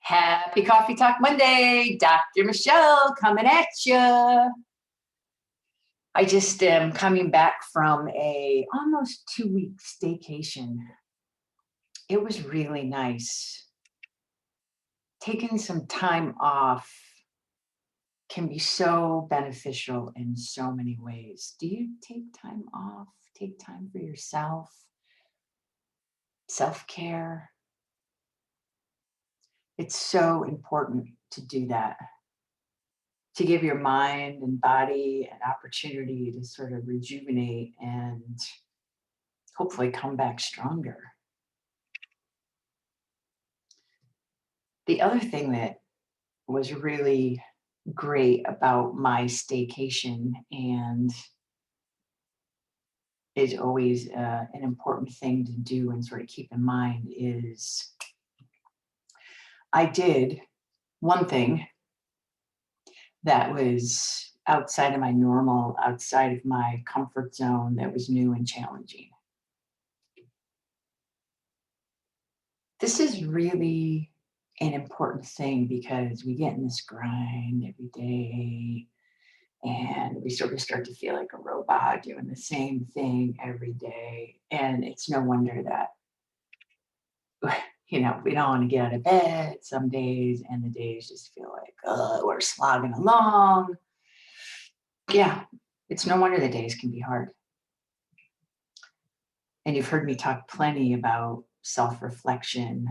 Happy Coffee Talk Monday, Dr. Michelle coming at you. I just am coming back from a almost 2-week staycation. It was really nice. Taking some time off can be so beneficial in so many ways. Do you take time off? Take time for yourself? Self-care? It's so important to do that, to give your mind and body an opportunity to sort of rejuvenate and hopefully come back stronger. The other thing that was really great about my staycation, and is always an important thing to do and sort of keep in mind, is I did one thing that was outside of my normal, outside of my comfort zone, that was new and challenging. This is really an important thing because we get in this grind every day and we sort of start to feel like a robot doing the same thing every day. And it's no wonder that, we don't want to get out of bed some days, and the days just feel like, we're slogging along. Yeah, it's no wonder the days can be hard. And you've heard me talk plenty about self-reflection,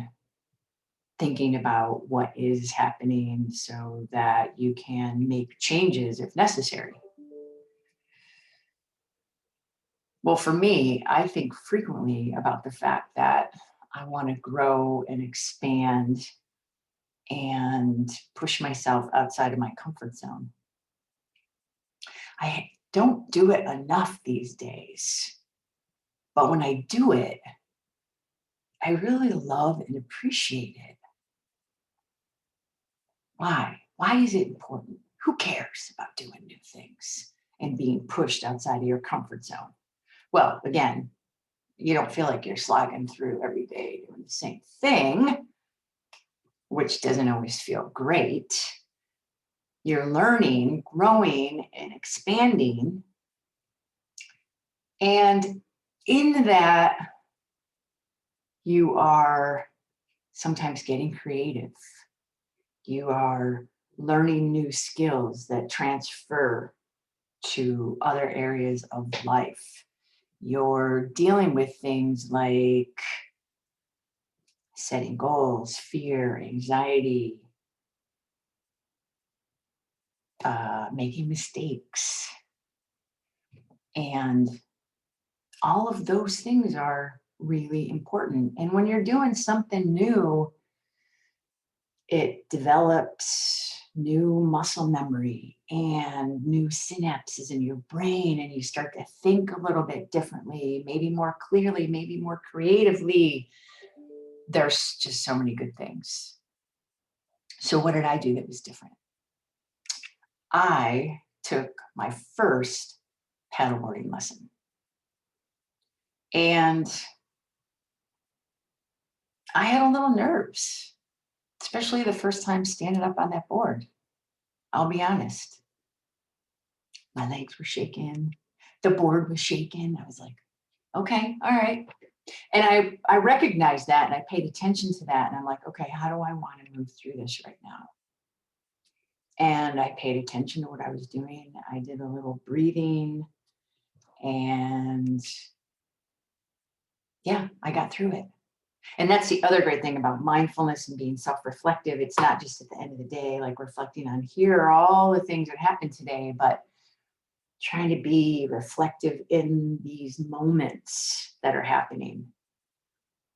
thinking about what is happening so that you can make changes if necessary. Well, for me, I think frequently about the fact that I want to grow and expand and push myself outside of my comfort zone. I don't do it enough these days, but when I do it, I really love and appreciate it. Why? Why is it important? Who cares about doing new things and being pushed outside of your comfort zone? Well, again, you don't feel like you're slogging through every day doing the same thing, which doesn't always feel great. You're learning, growing, and expanding. And in that, you are sometimes getting creative. You are learning new skills that transfer to other areas of life. You're dealing with things like setting goals, fear, anxiety, making mistakes. And all of those things are really important. And when you're doing something new, it develops new muscle memory and new synapses in your brain, and you start to think a little bit differently, maybe more clearly, maybe more creatively. There's just so many good things. So what did I do that was different? I took my first paddleboarding lesson. And I had a little nerves, especially the first time standing up on that board. I'll be honest. My legs were shaking. The board was shaking. I was like, okay, all right. And I recognized that, and I paid attention to that. And I'm like, okay, how do I want to move through this right now? And I paid attention to what I was doing. I did a little breathing, and yeah, I got through it. And that's the other great thing about mindfulness and being self-reflective. It's not just at the end of the day, like reflecting on here are all the things that happened today, but trying to be reflective in these moments that are happening.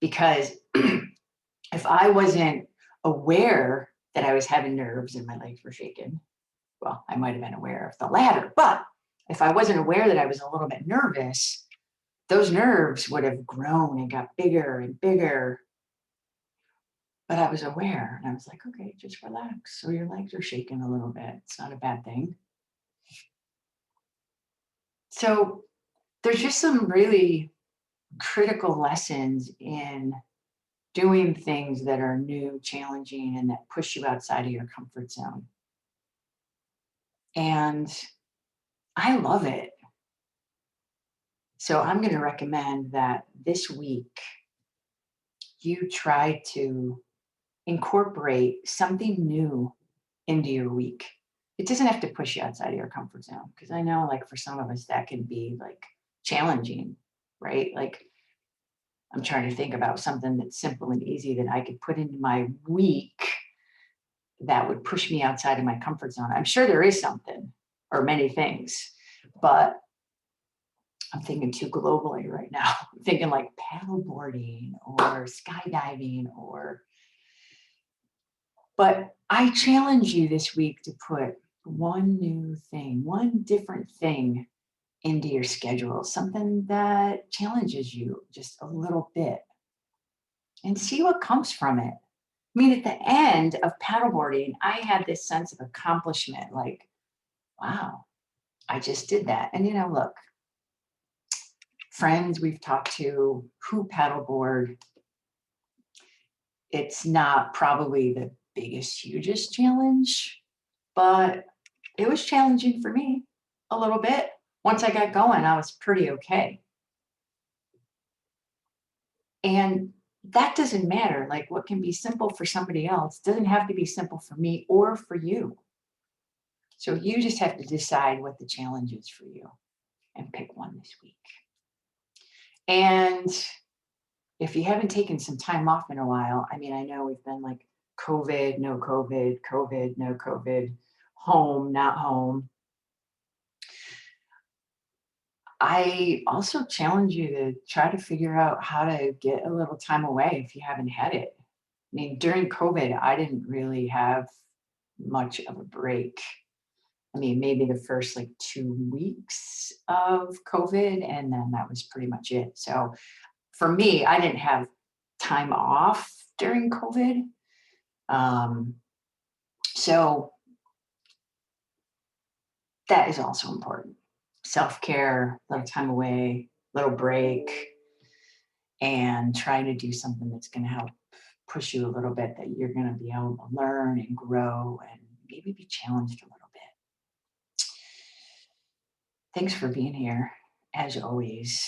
Because if I wasn't aware that I was having nerves and my legs were shaking, well, I might have been aware of the latter, but if I wasn't aware that I was a little bit nervous, those nerves would have grown and got bigger and bigger. But I was aware, and I was like, okay, just relax. So your legs are shaking a little bit. It's not a bad thing. So there's just some really critical lessons in doing things that are new, challenging, and that push you outside of your comfort zone. And I love it. So I'm going to recommend that this week you try to incorporate something new into your week. It doesn't have to push you outside of your comfort zone, because I know, like, for some of us, that can be like challenging, right? Like, I'm trying to think about something that's simple and easy that I could put into my week that would push me outside of my comfort zone. I'm sure there is something or many things, but I'm thinking too globally right now. I'm thinking like paddleboarding or skydiving but I challenge you this week to put one new thing, one different thing into your schedule, something that challenges you just a little bit, and see what comes from it. I mean, at the end of paddleboarding, I had this sense of accomplishment, like, wow, I just did that. And, look, friends we've talked to who paddleboard, it's not probably the biggest, hugest challenge, but it was challenging for me a little bit. Once I got going, I was pretty okay. And that doesn't matter. Like, what can be simple for somebody else doesn't have to be simple for me or for you. So you just have to decide what the challenge is for you and pick one this week. And if you haven't taken some time off in a while, I mean, I know we've been like COVID, no COVID, COVID, no COVID, home, not home. I also challenge you to try to figure out how to get a little time away if you haven't had it. I mean, during COVID, I didn't really have much of a break. I mean, maybe the first like 2 weeks of COVID, and then that was pretty much it. So for me, I didn't have time off during COVID. Um, so that is also important. Self care, little time away, little break, and trying to do something that's going to help push you a little bit, that you're going to be able to learn and grow and maybe be challenged a little bit. Thanks for being here, as always.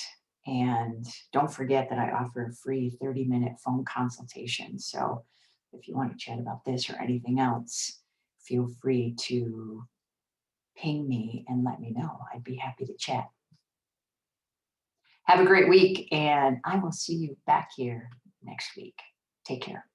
And don't forget that I offer a free 30-minute phone consultation. So if you want to chat about this or anything else, feel free to ping me and let me know. I'd be happy to chat. Have a great week, and I will see you back here next week. Take care.